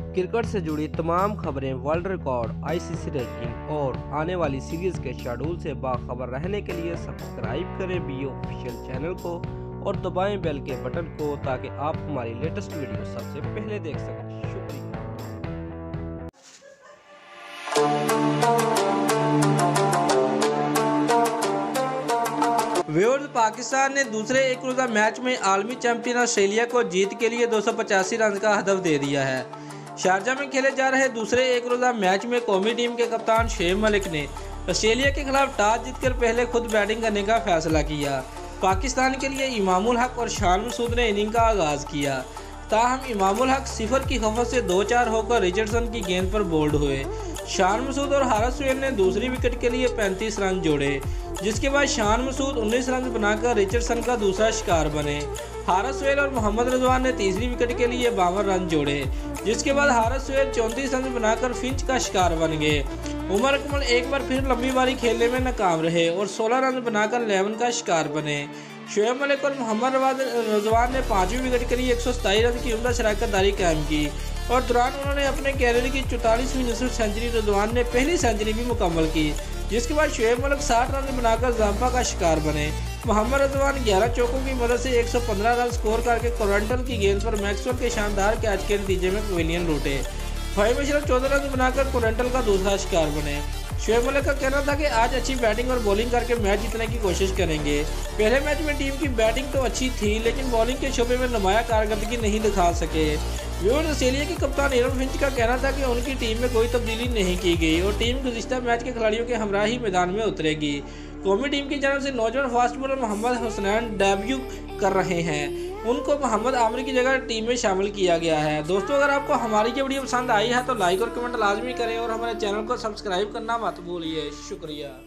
Cricket से जुड़ी तमाम खबरें, वर्ल्ड रिकॉर्ड, आईसीसी रैंकिंग और आने वाली सीरीज के शेड्यूल से बाखबर रहने के लिए सब्सक्राइब करें बी ऑफिशियल चैनल को और दबाएं बेल के बटन को ताकि आप हमारी लेटेस्ट वीडियो सबसे पहले देख सकें। शुक्रिया। व्यूअर्स, पाकिस्तान ने दूसरे एक रोज़ा मैच में आलमी चैंपियन ऑस्ट्रेलिया को जीत के लिए 285 रन का हदफ दे दिया है। शारजा में खेले जा रहे दूसरे एक रोज़ा मैच में कौमी टीम के कप्तान शोएब मलिक ने ऑस्ट्रेलिया के खिलाफ टॉस जीतकर पहले खुद बैटिंग करने का फैसला किया। पाकिस्तान के लिए इमामुल हक और शान मसूद ने इनिंग का आगाज़ किया, ताहम इमामुल हक सिफर की खफत से 2-4 होकर रिचर्डसन की गेंद पर बोल्ड हुए। शान मसूद और हारिस सुहेल ने दूसरी विकेट के लिए 35 रन जोड़े, जिसके बाद शान मसूद 19 रन बनाकर रिचर्डसन का दूसरा शिकार बने। हारिस सुहेल और मोहम्मद रिजवान ने तीसरी विकेट के लिए 52 रन जोड़े, जिसके बाद हारिस सुहेल 34 रन बनाकर फिंच का शिकार बन गए। उमर अकमल एक बार फिर लंबी बारी खेलने में नाकाम रहे और 16 रन बनाकर 11 का शिकार बने। शोएब मलिक और मोहम्मद रिजवान ने 5वीं विकेट के लिए 127 रन की उम्दा शराकतदारी कायम की और दौरान उन्होंने अपने कैरियर की 44वीं निसफ सेंचुरी रिजवान ने पहली सेंचुरी भी मुकम्मल की, जिसके बाद शोएब मलिक 60 रन बनाकर जाम्पा का शिकार बने। मोहम्मद रिजवान 11 चौकों की मदद से 115 रन स्कोर करके कोरेंटल की गेंद पर मैक्सवेल के शानदार कैच के नतीजे में पवेलियन लूटे। फाइव अशरफ 14 रन बनाकर कोरेंटल का दूसरा शिकार बने। शोएब मलिक का कहना था कि आज अच्छी बैटिंग और बॉलिंग करके मैच जीतने की कोशिश करेंगे। पहले मैच में टीम की बैटिंग तो अच्छी थी, लेकिन बॉलिंग के शोबे में नुमाया कारकर्दगी नहीं दिखा सके। व्यूअर्स, ऑस्ट्रेलिया के कप्तान एरन फिंच का कहना था कि उनकी टीम में कोई तब्दीली नहीं की गई और टीम गुज़िश्ता मैच के खिलाड़ियों के हमरा ही मैदान में उतरेगी। कौमी टीम की जानब से नौजवान fast bowler Mohammad Hasnain debut कर रहे हैं, उनको मोहम्मद आमिर की जगह टीम में शामिल किया गया है। दोस्तों, अगर आपको हमारी ये वीडियो पसंद आई है तो लाइक और कमेंट लाजमी करें और हमारे चैनल को सब्सक्राइब करना मत भूलिए। शुक्रिया।